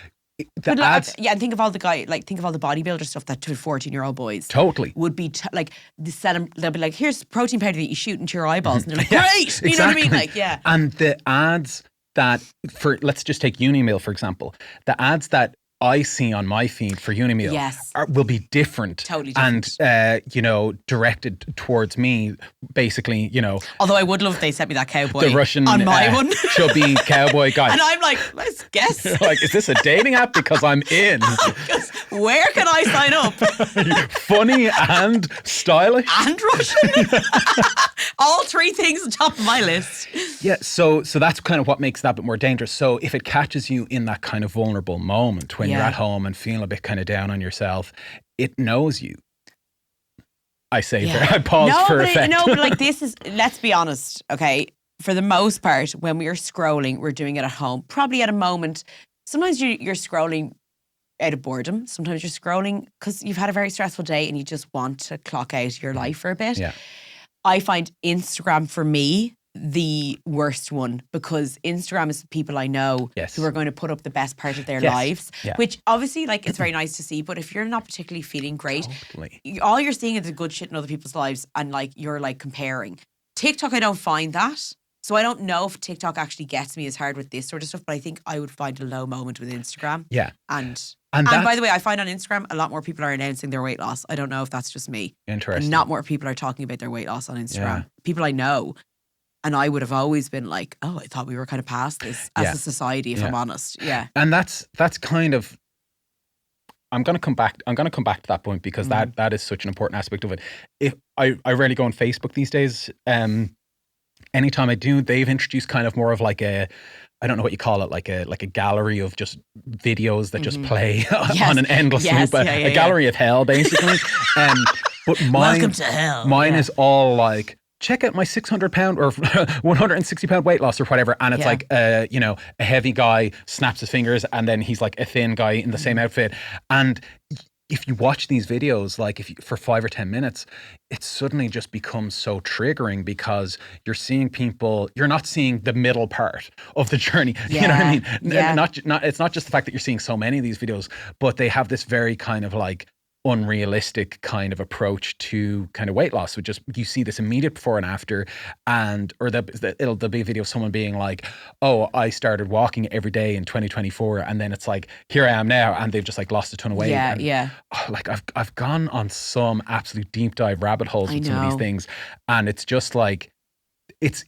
the ads. And think of all the bodybuilder stuff that to 14-year-old boys would be like they'll be like, here's protein powder that you shoot into your eyeballs, and they're like, great, you know what I mean? Like, and the ads that let's just take Unimeal for example, the ads that I see on my feed for Unimeal will be different. Totally different. And, you know, directed towards me, basically, you know. Although I would love if they sent me that cowboy. The Russian on my one. chubby cowboy guy. And I'm like, let's guess. Like, is this a dating app? Because I'm in. Where can I sign up? Funny and stylish. And Russian. All three things on top of my list. Yeah, so that's kind of what makes that a bit more dangerous. So if it catches you in that kind of vulnerable moment when you're at home and feeling a bit kind of down on yourself, it knows you. I say there. I paused for effect. But like this is, let's be honest, okay? For the most part, when we are scrolling, we're doing it at home. Probably at a moment, sometimes you're scrolling out of boredom. Sometimes you're scrolling because you've had a very stressful day and you just want to clock out your life for a bit. Yeah. I find Instagram for me the worst one because Instagram is the people I know who are going to put up the best part of their lives, which obviously like it's very nice to see, but if you're not particularly feeling great, all you're seeing is the good shit in other people's lives and like you're like comparing. TikTok, I don't find that. So I don't know if TikTok actually gets me as hard with this sort of stuff, but I think I would find a low moment with Instagram. Yeah. And by the way, I find on Instagram a lot more people are announcing their weight loss. I don't know if that's just me. Interesting. Not more people are talking about their weight loss on Instagram. People I know. And I would have always been like, oh, I thought we were kind of past this as a society, if I'm honest. Yeah. And that's kind of, I'm going to come back to that point because that is such an important aspect of it. If I rarely go on Facebook these days. Anytime I do, they've introduced kind of more of like I don't know what you call it, like a gallery of just videos that just play on an endless loop, a gallery of hell, basically. But welcome to hell. Mine is all like, check out my 600 pound or 160 pound weight loss or whatever. And it's like, you know, a heavy guy snaps his fingers and then he's like a thin guy in the same outfit. And if you watch these videos, like for 5 or 10 minutes, it suddenly just becomes so triggering because you're seeing people, you're not seeing the middle part of the journey. You know what I mean? It's not just the fact that you're seeing so many of these videos, but they have this very kind of like unrealistic kind of approach to kind of weight loss. So just you see this immediate before and after, or there'll be a video of someone being like, "Oh, I started walking every day in 2024," and then it's like, "Here I am now," and they've just like lost a ton of weight. Like I've gone on some absolute deep dive rabbit holes with some of these things, and it's just like. It's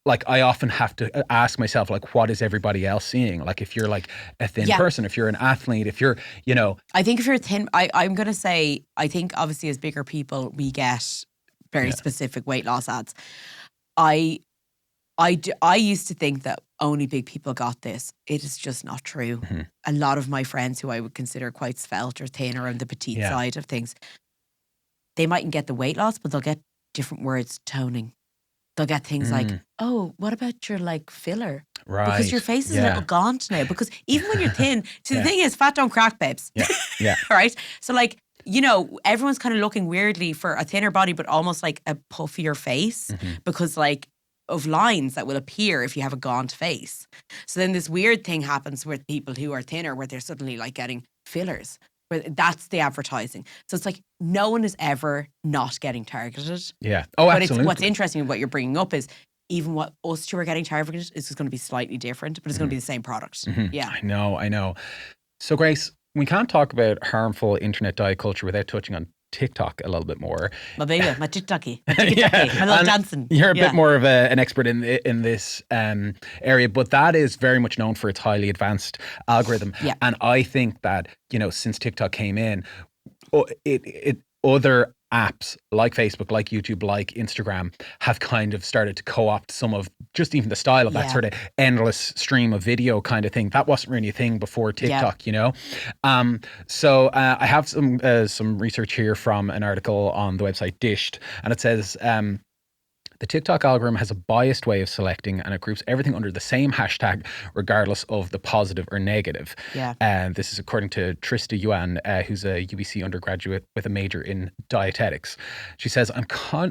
like I often have to ask myself, like, what is everybody else seeing? Like, if you're like a thin person, if you're an athlete, if you're, you know. I think if you're thin, I'm going to say, I think obviously as bigger people, we get very specific weight loss ads. I used to think that only big people got this. It is just not true. Mm-hmm. A lot of my friends who I would consider quite svelte or thin or on the petite side of things, they mightn't get the weight loss, but they'll get different words, toning. they'll get things like, oh, what about your like filler? Right. Because your face is a little gaunt now. Because even when you're thin, see, the thing is, fat don't crack, babes. Yeah. Yeah. Right? So like, you know, everyone's kind of looking weirdly for a thinner body, but almost like a puffier face because like of lines that will appear if you have a gaunt face. So then this weird thing happens with people who are thinner where they're suddenly like getting fillers. Where that's the advertising. So it's like no one is ever not getting targeted. Yeah. Oh, but absolutely. What's interesting and what you're bringing up is even what us two are getting targeted is just going to be slightly different, but it's going to be the same product. Yeah. I know. So Grace, we can't talk about harmful internet diet culture without touching on TikTok a little bit more. My baby, my TikToky, my little dancing. You're a bit more of an expert in this area, but that is very much known for its highly advanced algorithm. Yeah. And I think that, you know, since TikTok came in, other apps like Facebook, like YouTube, like Instagram have kind of started to co-opt some of just even the style of that sort of endless stream of video kind of thing. That wasn't really a thing before TikTok, you know? So I have some research here from an article on the website Dished, and it says, the TikTok algorithm has a biased way of selecting, and it groups everything under the same hashtag, regardless of the positive or negative. Yeah. And this is according to Trista Yuan, who's a UBC undergraduate with a major in dietetics. She says, I'm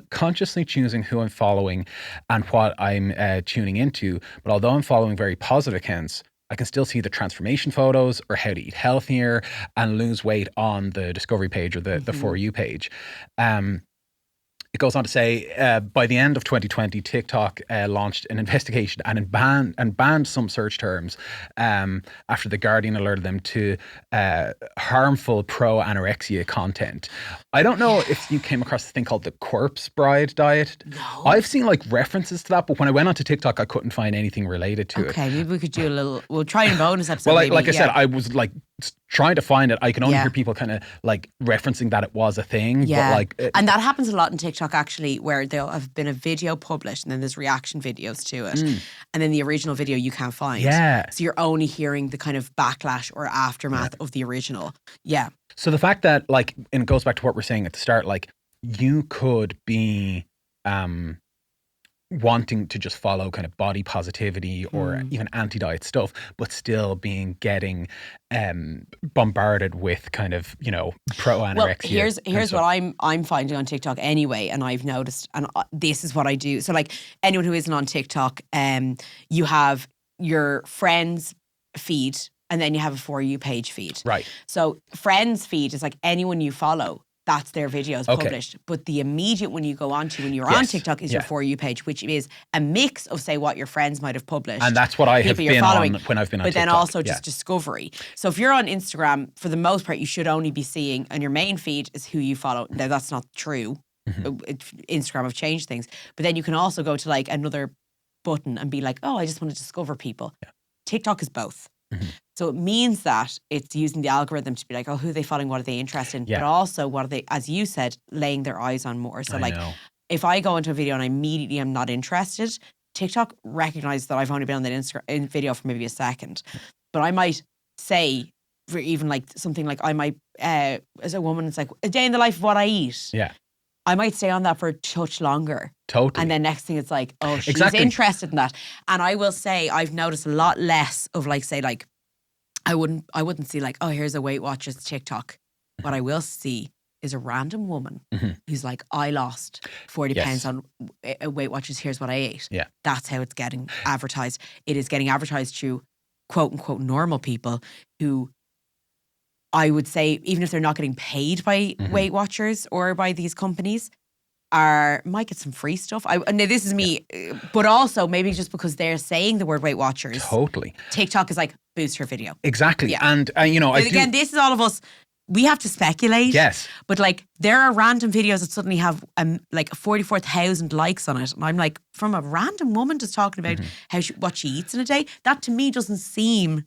consciously choosing who I'm following and what I'm tuning into, but although I'm following very positive accounts, I can still see the transformation photos or how to eat healthier and lose weight on the discovery page or the For You page. It goes on to say, by the end of 2020, TikTok launched an investigation and banned some search terms after The Guardian alerted them to harmful pro-anorexia content. I don't know if you came across a thing called the Corpse Bride diet. No. I've seen like references to that, but when I went onto TikTok, I couldn't find anything related to it. Okay, maybe we could do a little, we'll try in a bonus episode. Well, like I said, I was like trying to find it. I can only hear people kind of like referencing that it was a thing. Yeah. But like, and that happens a lot in TikTok actually, where there'll have been a video published and then there's reaction videos to it. And then the original video you can't find. Yeah. So you're only hearing the kind of backlash or aftermath of the original. Yeah. So the fact that like, and it goes back to what we're saying at the start, like you could be wanting to just follow kind of body positivity or even anti-diet stuff, but still getting bombarded with kind of, you know, pro-anorexia. Well, here's what I'm finding on TikTok anyway, and I've noticed, and this is what I do. So like anyone who isn't on TikTok, you have your friends feed, and then you have a For You page feed. Right. So friends feed is like anyone you follow. That's their videos published. But the immediate one you go on to when you're on TikTok is your For You page, which is a mix of, say, what your friends might have published. And that's what I have been on when I've been on TikTok. But then also just discovery. So if you're on Instagram, for the most part, you should only be seeing, and your main feed is who you follow. Now, that's not true. Instagram have changed things. But then you can also go to like another button and be like, oh, I just want to discover people. Yeah. TikTok is both. So it means that it's using the algorithm to be like, oh, who are they following? What are they interested in? But also what are they, as you said, laying their eyes on more. So if I go into a video and I immediately am not interested, TikTok recognizes that I've only been on that video for maybe a second. But I might say, for even like something like I might, as a woman, it's like a day in the life of what I eat. Yeah. I might stay on that for a touch longer. Totally. And then next thing it's like, oh, she's interested in that. And I will say I've noticed a lot less of like, say like, I wouldn't see like, oh, here's a Weight Watchers TikTok. What I will see is a random woman who's like, I lost 40 pounds on Weight Watchers. Here's what I ate. Yeah. That's how it's getting advertised. It is getting advertised through quote unquote normal people who I would say, even if they're not getting paid by Weight Watchers or by these companies, might get some free stuff. Now this is me, but also maybe just because they're saying the word Weight Watchers. Totally. TikTok is like, boost her video. Exactly. Yeah. And you know, again, this is all of us. We have to speculate. Yes. But like, there are random videos that suddenly have like 44,000 likes on it, and I'm like, from a random woman just talking about what she eats in a day. That to me doesn't seem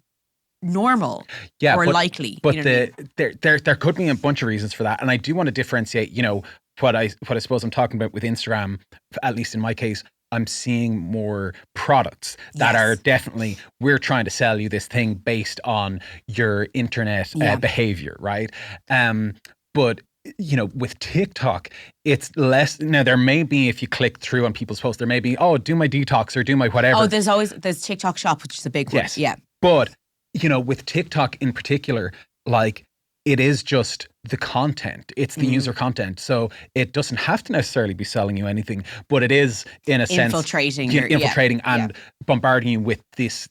normal or likely. But there could be a bunch of reasons for that, and I do want to differentiate. You know, what I suppose I'm talking about with Instagram, at least in my case, I'm seeing more products that are definitely, we're trying to sell you this thing based on your internet behavior, right? But with TikTok, it's less. Now, there may be, if you click through on people's posts, there may be, oh, do my detox or do my whatever. Oh, there's TikTok Shop, which is a big one. Yes. Yeah. But, with TikTok in particular, like, it is just the content. It's the user content. So it doesn't have to necessarily be selling you anything, but it is, in a sense, infiltrating and bombarding you with this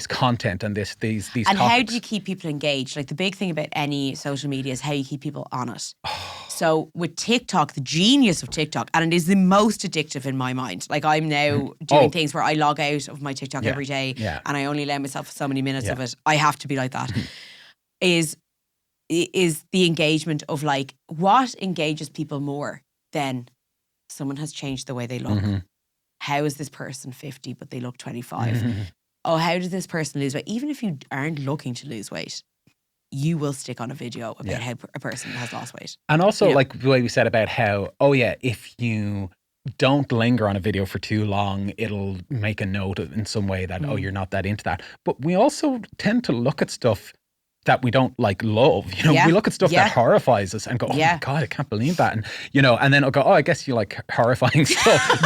content and these And topics. how do you keep people engaged? Like, the big thing about any social media is how you keep people on it. So with TikTok, the genius of TikTok, and it is the most addictive in my mind. Like, I'm now doing things where I log out of my TikTok every day and I only allow myself so many minutes of it. I have to be like that. is the engagement of, like, what engages people more than someone has changed the way they look. How is this person 50 but they look 25? Oh, how did this person lose weight? Even if you aren't looking to lose weight, you will stick on a video about how a person has lost weight. And also, like the way we said about how, if you don't linger on a video for too long, it'll make a note in some way that, you're not that into that. But we also tend to look at stuff that we don't love. We look at stuff that horrifies us and go, oh my God, I can't believe that. And, and then I'll go, oh, I guess you like horrifying stuff,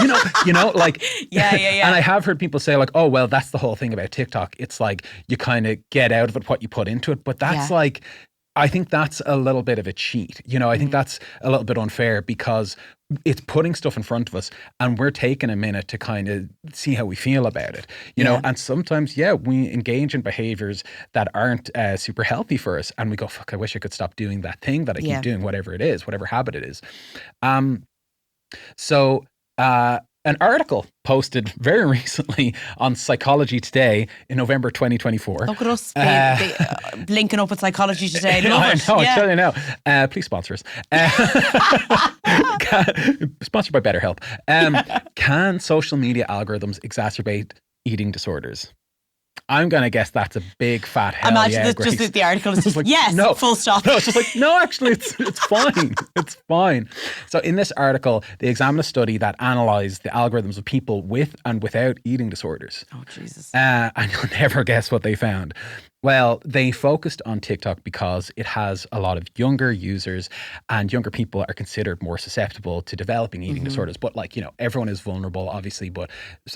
like, And I have heard people say, like, oh, well, that's the whole thing about TikTok. It's like, you kind of get out of it what you put into it. But that's like, I think that's a little bit of a cheat. I think that's a little bit unfair because it's putting stuff in front of us and we're taking a minute to kind of see how we feel about it, and sometimes, we engage in behaviors that aren't super healthy for us. And we go, fuck, I wish I could stop doing that thing that I keep doing, whatever it is, whatever habit it is. So an article posted very recently on Psychology Today in November 2024. Look at us linking up with Psychology Today. Love it. I tell you now. Please sponsor us. Sponsored by BetterHelp. Can social media algorithms exacerbate eating disorders? I'm going to guess that's a big fat hell. Imagine yeah, just the article is just like, yes, no, full stop. No, it's just like, no, actually, it's fine. It's fine. So in this article, they examined a study that analysed the algorithms of people with and without eating disorders. Oh, Jesus. And you'll never guess what they found. Well, they focused on TikTok because it has a lot of younger users and younger people are considered more susceptible to developing eating disorders. But everyone is vulnerable, obviously, but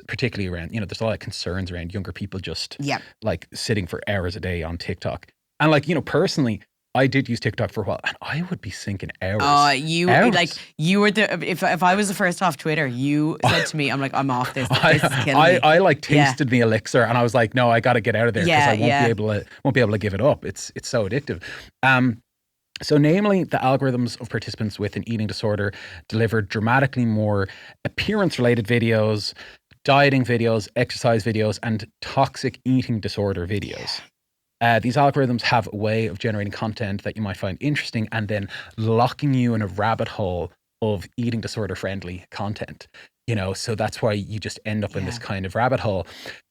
particularly around, there's a lot of concerns around younger people just like sitting for hours a day on TikTok. And personally, I did use TikTok for a while and I would be sinking hours. You were if I was the first off Twitter, you said to me, I'm off this. This is killing me. I tasted the elixir and I was like, no, I got to get out of there because I won't be able to give it up. It's so addictive. So namely, the algorithms of participants with an eating disorder delivered dramatically more appearance-related videos, dieting videos, exercise videos, and toxic eating disorder videos. These algorithms have a way of generating content that you might find interesting and then locking you in a rabbit hole of eating disorder friendly content. So that's why you just end up in this kind of rabbit hole.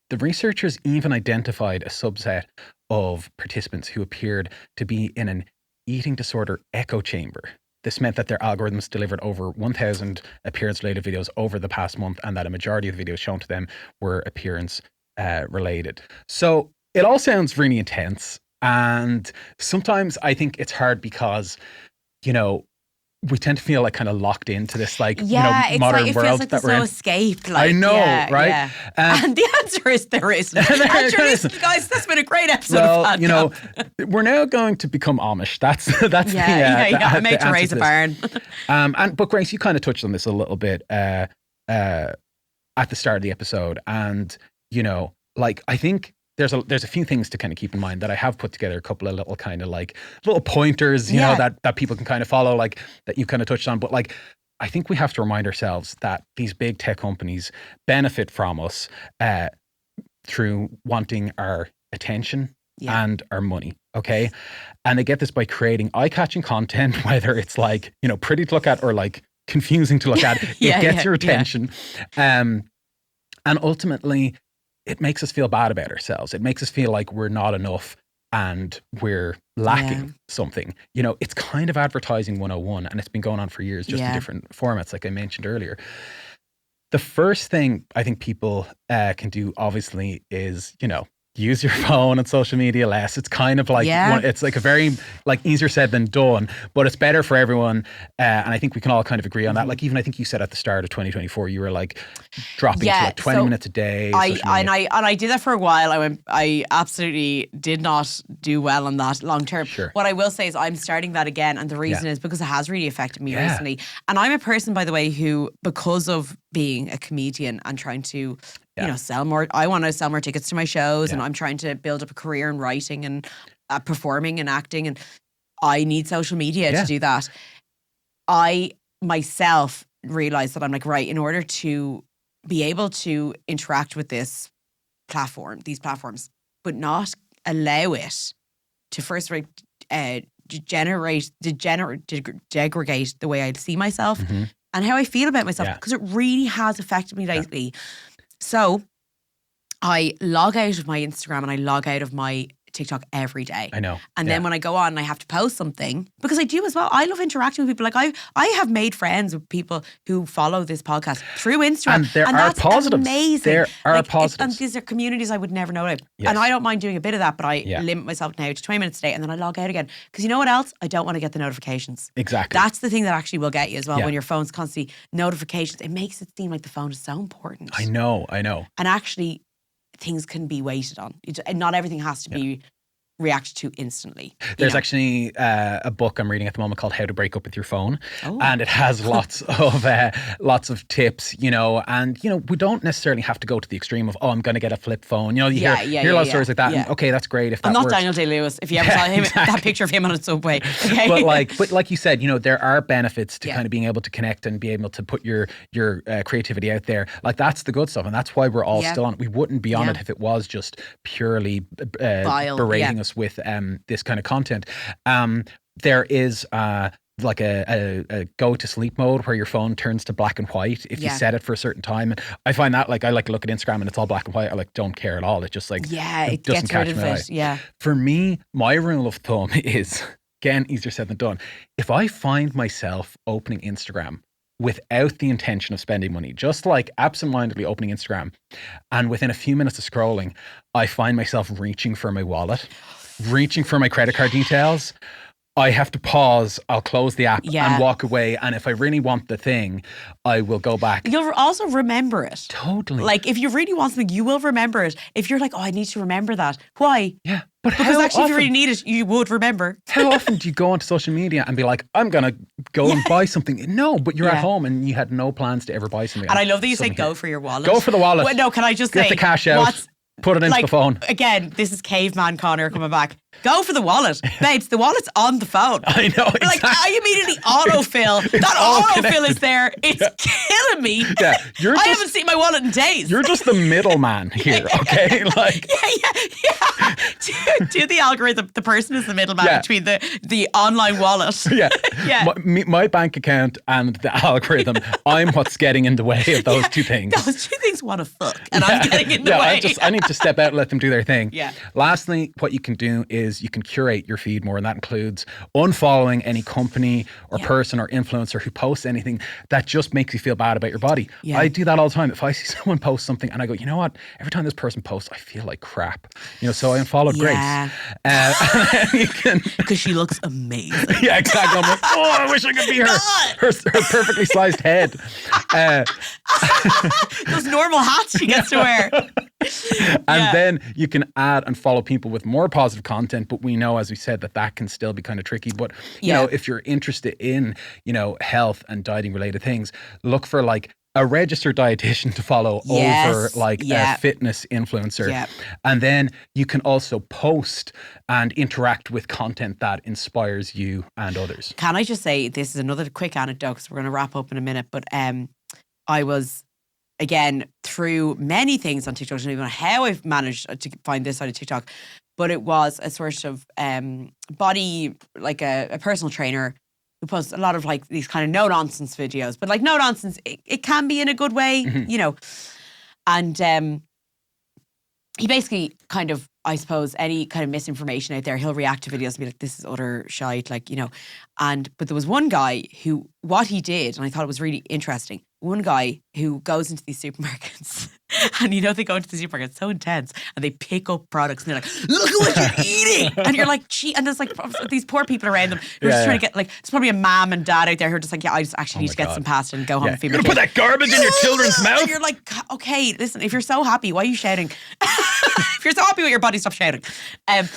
The researchers even identified a subset of participants who appeared to be in an eating disorder echo chamber. This meant that their algorithms delivered over 1,000 appearance-related videos over the past month and that a majority of the videos shown to them were appearance related. So it all sounds really intense. And sometimes I think it's hard because, we tend to feel like kind of locked into this modern it world feels like that there's we're in. no escape. I know, right? Yeah. And the answer is there isn't. And you're listening, guys, that's been a great episode of Podcast. We're now going to become Amish. That's I made to raise a barn. But Grace, you kind of touched on this a little bit at the start of the episode. And, I think there's a few things to kind of keep in mind that I have put together a couple of little kind of little pointers, you know, that people can kind of follow, that you kind of touched on. But I think we have to remind ourselves that these big tech companies benefit from us through wanting our attention and our money. Okay. And they get this by creating eye-catching content, whether it's pretty to look at or confusing to look at. It gets your attention. And ultimately, it makes us feel bad about ourselves. It makes us feel like we're not enough and we're lacking something. It's kind of advertising 101 and it's been going on for years, just in different formats, like I mentioned earlier. The first thing I think people can do, obviously, is, you use your phone and social media less. It's kind of like, it's like a very like easier said than done, but it's better for everyone. And I think we can all kind of agree on that. Like even I think you said at the start of 2024, you were like dropping to like 20 minutes a day. I did that for a while. I absolutely did not do well on that long term. Sure. What I will say is I'm starting that again. And the reason is because it has really affected me recently. And I'm a person, by the way, who, because of being a comedian and trying to, you know, sell more, I want to sell more tickets to my shows and I'm trying to build up a career in writing and performing and acting. And I need social media to do that. I myself realized that I'm like, right, in order to be able to interact with these platforms, but not allow it to first degenerate the way I see myself and how I feel about myself, because it really has affected me lately. So I log out of my Instagram and I log out of my TikTok every day. I know. And then when I go on and I have to post something, because I do as well. I love interacting with people. Like I have made friends with people who follow this podcast through Instagram. And there are that's positives. Amazing. There are positives. And these are communities I would never know about. Yes. And I don't mind doing a bit of that, but I limit myself now to 20 minutes a day and then I log out again. Because you know what else? I don't want to get the notifications. Exactly. That's the thing that actually will get you as well when your phone's constantly notifications. It makes it seem like the phone is so important. I know. And actually, things can be waited on. Not everything has to be react to instantly. There's actually a book I'm reading at the moment called How to Break Up with Your Phone, and it has lots of tips, you know, and you know we don't necessarily have to go to the extreme of I'm going to get a flip phone. You know, you hear a lot of stories like that. And, okay, that's great if that I'm not works. Daniel Day-Lewis. If you ever saw him, that picture of him on a subway. Okay? But like you said, you know, there are benefits to kind of being able to connect and be able to put your creativity out there. Like that's the good stuff, and that's why we're all still on it. We wouldn't be on it if it was just purely berating us with this kind of content. There is like a go to sleep mode where your phone turns to black and white if you set it for a certain time. And I find that like I like to look at Instagram and it's all black and white. I like don't care at all. It just like it doesn't gets catch rid of my it. eye. Yeah. For me, my rule of thumb is, again, easier said than done. If I find myself opening Instagram without the intention of spending money, just like absentmindedly opening Instagram, and within a few minutes of scrolling, I find myself reaching for my wallet, reaching for my credit card details, I have to pause, I'll close the app and walk away. And if I really want the thing, I will go back. You'll also remember it. Totally. Like if you really want something, you will remember it. If you're like, I need to remember that. Why? Yeah. But because actually, if you really need it, you would remember. How often do you go onto social media and be like, I'm going to go and buy something? No, but you're at home and you had no plans to ever buy something. And I love that you say go for your wallet. Go for the wallet. Well, no, can I just say. Get the cash out. Put it into the phone. Again, this is caveman Connor coming back. Go for the wallet. Babes, the wallet's on the phone. I know, exactly. Like, I immediately autofill. That autofill is there. It's killing me. Yeah, I haven't seen my wallet in days. You're just the middleman here, okay? Like, yeah. Do the algorithm. The person is the middleman between the online wallet. Yeah. My bank account and the algorithm, I'm what's getting in the way of those two things. Those two things want to fuck, and I'm getting in the way. I need to step out and let them do their thing. Yeah. Lastly, what you can do is you can curate your feed more, and that includes unfollowing any company or person or influencer who posts anything that just makes you feel bad about your body. I do that all the time. If I see someone post something and I go, you know what? Every time this person posts, I feel like crap. You know, so I unfollowed Grace. Because she looks amazing. Yeah, exactly. I'm like, I wish I could be her perfectly sized head. Those normal hats she gets to wear. And then you can add and follow people with more positive content, but we know, as we said, that can still be kind of tricky. But you know, if you're interested in, you know, health and dieting related things, look for like a registered dietitian to follow over like a fitness influencer. And then you can also post and interact with content that inspires you and others. Can I just say, this is another quick anecdote because we're going to wrap up in a minute, but I was, again, through many things on TikTok, I don't even know how I've managed to find this side of TikTok, but it was a sort of body, like a personal trainer who posts a lot of like these kind of no-nonsense videos, but like no-nonsense, it can be in a good way, you know. And he basically kind of, I suppose, any kind of misinformation out there, he'll react to videos and be like, this is utter shite, like, you know. But there was one guy who, what he did, and I thought it was really interesting, one guy who goes into these supermarkets And you know, they go into the supermarket, it's so intense, and they pick up products and they're like, look at what you're eating. And you're like, gee, and there's like these poor people around them who are just trying to get, like, there's probably a mom and dad out there who are just like, yeah, I just actually need to get some pasta and go home and feed my You're kids. gonna put that garbage in your children's mouth? And you're like, okay, listen, if you're so happy, why are you shouting? If you're so happy with your body, stop shouting. And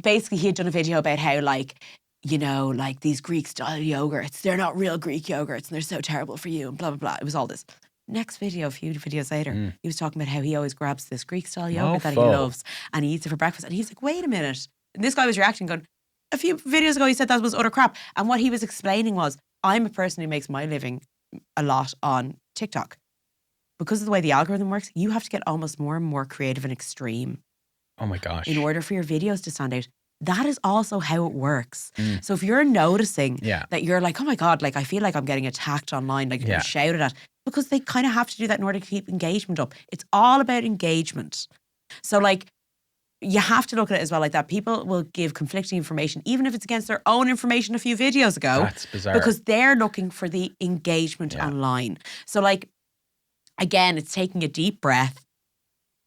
basically he had done a video about how, like, you know, like these Greek style yogurts, they're not real Greek yogurts and they're so terrible for you and blah, blah, blah. It was all this. Next video, a few videos later, he was talking about how he always grabs this Greek style yogurt that he loves and he eats it for breakfast. And he's like, wait a minute. And this guy was reacting going, a few videos ago he said that was utter crap. And what he was explaining was, I'm a person who makes my living a lot on TikTok. Because of the way the algorithm works, you have to get almost more and more creative and extreme. Oh my gosh. In order for your videos to stand out. That is also how it works. So if you're noticing that you're like, oh my God, like I feel like I'm getting attacked online, like you're shouted at, because they kind of have to do that in order to keep engagement up. It's all about engagement. So like, you have to look at it as well like that. People will give conflicting information, even if it's against their own information a few videos ago. That's bizarre. Because they're looking for the engagement online. So like, again, it's taking a deep breath,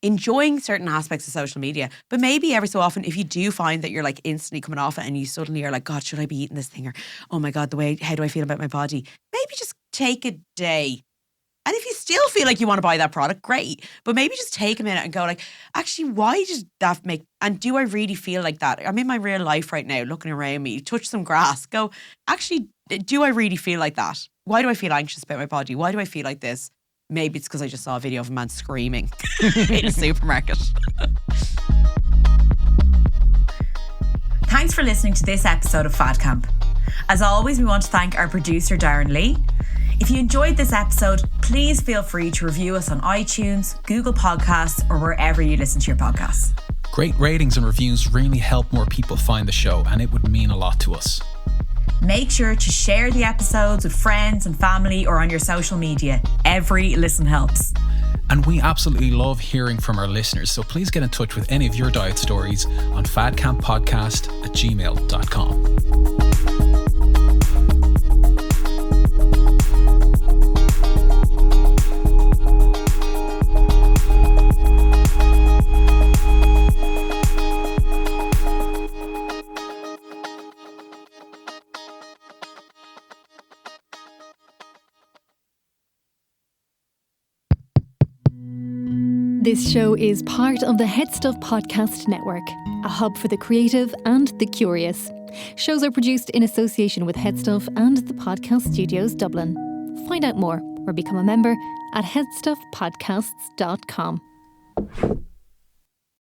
enjoying certain aspects of social media, but maybe every so often, if you do find that you're like instantly coming off it and you suddenly are like, God, should I be eating this thing? Or, oh my God, how do I feel about my body? Maybe just take a day. And if you still feel like you want to buy that product, great. But maybe just take a minute and go like, actually, why does that make, and do I really feel like that? I'm in my real life right now, looking around me, touch some grass, go, actually, do I really feel like that? Why do I feel anxious about my body? Why do I feel like this? Maybe it's because I just saw a video of a man screaming in a supermarket. Thanks for listening to this episode of Fad Camp. As always, we want to thank our producer, Darren Lee. If you enjoyed this episode, please feel free to review us on iTunes, Google Podcasts, or wherever you listen to your podcasts. Great ratings and reviews really help more people find the show, and it would mean a lot to us. Make sure to share the episodes with friends and family or on your social media. Every listen helps. And we absolutely love hearing from our listeners, so please get in touch with any of your diet stories on fadcamppodcast@gmail.com. This show is part of the Head Stuff Podcast Network, a hub for the creative and the curious. Shows are produced in association with Head Stuff and the Podcast Studios Dublin. Find out more or become a member at headstuffpodcasts.com.